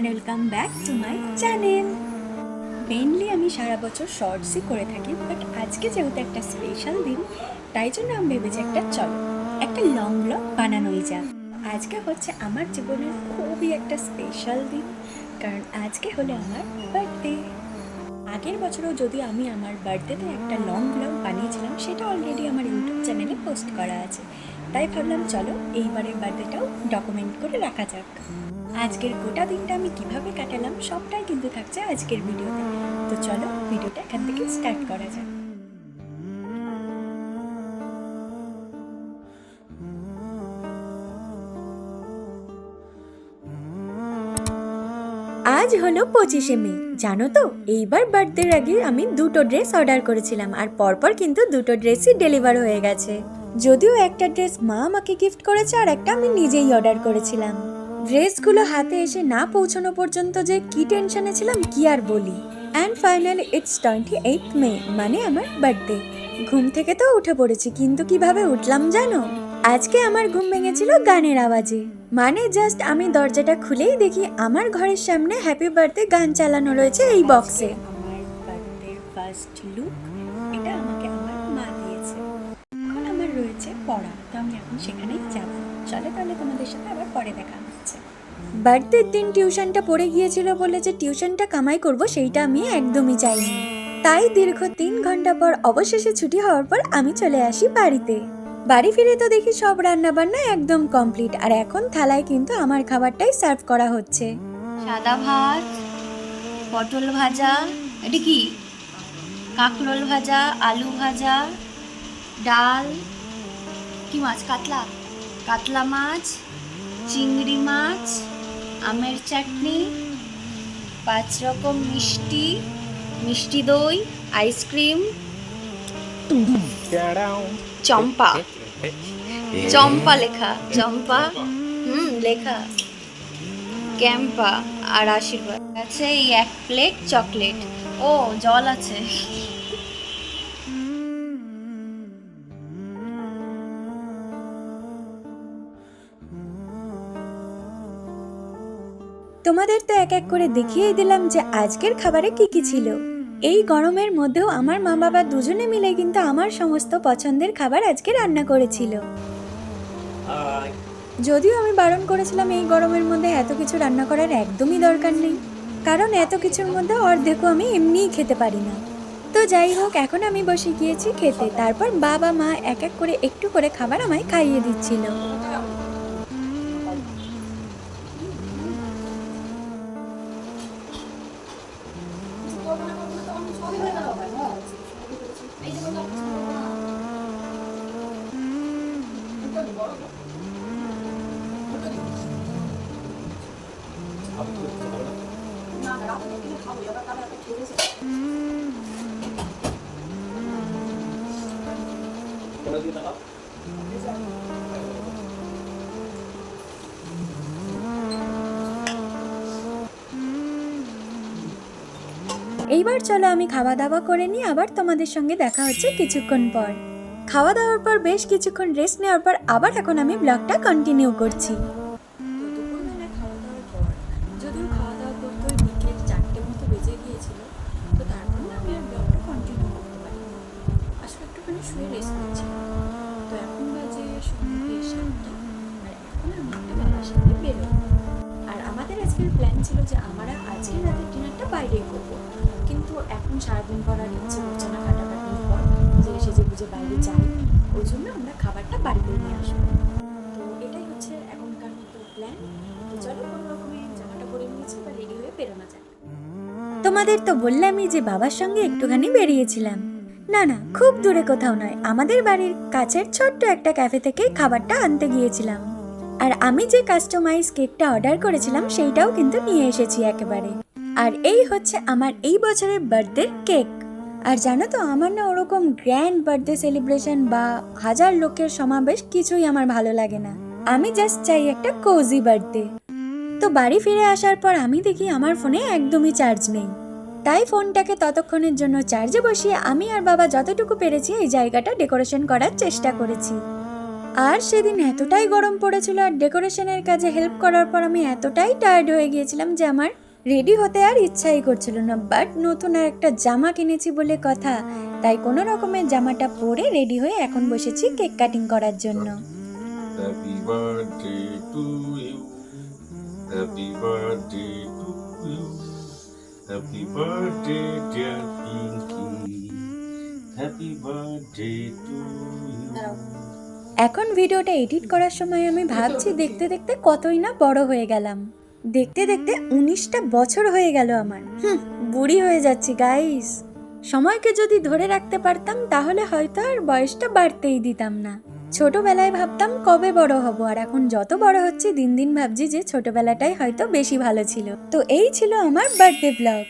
And welcome back to my channel. Mainly আমি সারা বছর শর্টসই করে থাকি, বাট আজকে যেহেতু একটা স্পেশাল দিন, তাই জন্য আমি ভেবেছি একটা লং ব্লগ বানানোই যাক। আজকে হচ্ছে আমার জীবনের খুবই একটা স্পেশাল দিন, কারণ আজকে হলো আমার বার্থডে। আগের বছরও যদি আমি আমার বার্থডেতে একটা লং ব্লগ বানিয়েছিলাম, সেটা অলরেডি আমার ইউটিউব চ্যানেলে পোস্ট করা আছে। তাই ভাবলাম চলো এইবারের বার্থডেটাও ডকুমেন্ট করে রাখা যাক। আজকের গোটা দিনটা আমি কিভাবে কাটালাম সবটাই কিন্তু থাকছে আজকের ভিডিওতে। তো চলো ভিডিওটা এখান থেকে স্টার্ট করা যাক। আজ হলো 25শে মে। জানো তো, এইবার বার্থডের আগে আমি দুটো ড্রেস অর্ডার করেছিলাম, আর পরপর কিন্তু দুটো ড্রেসই ডেলিভার হয়ে গেছে। যদিও একটা ড্রেস মা আমাকে গিফট করেছে, আর একটা আমি নিজেই অর্ডার করেছিলাম। ড্রেসগুলো হাতে এসে না পৌঁছানো পর্যন্ত যে কি টেনশনে ছিলাম কি আর বলি। অ্যান্ড ফাইনালি ইটস 28 মে, মানে আমার বার্থডে। ঘুম থেকে তো উঠে পড়েছি, কিন্তু কিভাবে উঠলাম জানো? আজকে আমার ঘুম ভেঙেছিল গানের আওয়াজে। মানে জাস্ট আমি দরজাটা খুলেই দেখি আমার ঘরের সামনে হ্যাপি বার্থডে গান চালানো রয়েছে এই বক্সে। আমার বার্থডে ফার্স্ট লুক, এটা আমাকে আমার মা দিয়েছে। এখন আমার রয়েছে পড়া, তো আমি এখন সেখানেই যাব। চলো তাহলে তোমাদের সাথে আবার পরে দেখা হচ্ছে। বার্থডের দিন টিউশনটা পড়ে গিয়েছিল বলে যে টিউশনটা কামাই করব সেইটা আমি একদমই চাইনি। তাই দীর্ঘ 3 ঘন্টা পর অবশেষে ছুটি হওয়ার পর আমি চলে আসি বাড়িতে। বাড়ি ফিরে তো দেখি সব রান্না বান্না একদম কমপ্লিট, আর এখন থালায় কিন্তু আমার খাবারটাই সার্ভ করা হচ্ছে। সাদা ভাত, পটল ভাজা, এটা কি কাঁকরোল ভাজা, আলু ভাজা, ডাল, কি মাছ, কাতলা কাতলা মাছ, চিংড়ি মাছ, আমের চাটনি, 5 রকম মিষ্টি, মিষ্টি দই, আইসক্রিম, চম্পা চম্পা লেখা, চম্পা লেখা, ক্যাম্পা আর আশীর্বাদ আছে। এই 1 প্লেট চকলেট, ও জল আছে। তোমাদের তো এক এক করে দেখিয়ে দিলাম যে আজকের খাবারে কি কি ছিল। এই গরমের মধ্যেও আমার মা বাবা দুজনে মিলে কিন্তু আমার সমস্ত পছন্দের খাবার আজকে রান্না করেছিল। যদিও আমি বারণ করেছিলাম এই গরমের মধ্যে এত কিছু রান্না করার একদমই দরকার নেই, কারণ এত কিছুর মধ্যে অর্ধেকও আমি এমনিই খেতে পারি না। তো যাই হোক, এখন আমি বসে গিয়েছি খেতে। তারপর বাবা মা এক এক করে একটু করে খাবার আমায় খাইয়ে দিচ্ছিল। এইবার চলো আমি খাওয়া দাওয়া করে নিই, আবার তোমাদের সঙ্গে দেখা হচ্ছে কিছুক্ষণ পর। খাওয়া দাওয়ার পর বেশ কিছুক্ষণ রেস্ট নেওয়ার পর আবার এখন আমি ব্লগটা কন্টিনিউ করছি। দুপুরবেলা খাওয়া দাওয়ার পর, যদিও খাওয়া দাওয়া করতে ওই বিকেল 4টে মতো বেজে গিয়েছিল, তো তারপর আমি আর ব্লগটা কন্টিনিউ করতে পারি। আসলে একটুখানি শুয়ে রেস্ট নিচ্ছি। তো এখন বাজে সন্ধ্যে 7টা, আর এখন আমি একটা বাবার সাথে বেরোবো। আর আমাদের আজকের প্ল্যান ছিল যে আমরা আজকের রাতের ডিনারটা বাইরেই করবো, কিন্তু এখন সারাদিন পর আর ইচ্ছে করছে না কাটাকাটির পর যে সেজে বুঝে বাইরে যাই, ওই জন্য আমরা খাবারটা বাড়িতে নিয়ে আসবো। তো এটাই হচ্ছে এখনকার মতো প্ল্যান। তো চলো কোনো রকমের জামাটা পরে নিয়েছি, বা রেডি হয়ে বেরোনো যায়। তোমাদের তো বললামই যে বাবার সঙ্গে একটুখানি বেরিয়েছিলাম। না না, খুব দূরে কোথাও নয়, আমাদের বাড়ির কাছের ছোট্ট একটা ক্যাফে থেকে খাবারটা আনতে গিয়েছিলাম। আর আমি যে কাস্টমাইজ কেকটা অর্ডার করেছিলাম সেইটাও কিন্তু নিয়ে এসেছি একেবারে। আর এই হচ্ছে আমার এই বছরের বার্থডের কেক। আর জানো তো, আমার না ওরকম গ্র্যান্ড বার্থডে সেলিব্রেশন বা হাজার লোকের সমাবেশ কিছুই আমার ভালো লাগে না। আমি জাস্ট চাই একটা কোজি বার্থডে। তো বাড়ি ফিরে আসার পর আমি দেখি আমার ফোনে একদমই চার্জ নেই। তাই ফোনটাকে ততক্ষণের জন্য চার্জে বসিয়ে আমি আর বাবা যতটুকু পেরেছি এই জায়গাটা ডেকোরেশন করার চেষ্টা করেছি। আর সেদিন এতটাই গরম পড়েছিল আর ডেকোরেশনের কাজে হেল্প করার পর আমি এতটাই টায়ার্ড হয়ে গিয়েছিলাম যে আমার রেডি হতে আর ইচ্ছাই করছিল না। বাট নতুন আর একটা জামা কিনেছি বলে কথা, তাই কোনো রকমের জামাটা পরে রেডি হয়ে এখন বসেছি কেক কাটিং করার জন্য। Happy birthday to you. Happy birthday to you. Happy birthday, dear Pinky. Happy birthday to you. এখন ভিডিওটা এডিট করার সময় আমি ভাবছি দেখতে দেখতে কতই না বড় হয়ে গেলাম। দেখতে দেখতে 19টা বছর হয়ে গেল আমার। বুড়ি হয়ে যাচ্ছি গাইস। সময়কে যদি ধরে রাখতে পারতাম তাহলে হয়তো আর বয়সটা বাড়তেই দিতাম না। ছোটবেলায় ভাবতাম কবে বড় হব, আর এখন যত বড় হচ্ছে দিন দিন ভাবছি যে ছোটবেলাটাই হয়তো বেশি ভালো ছিল। তো এই ছিল আমার বার্থডে ব্লগ।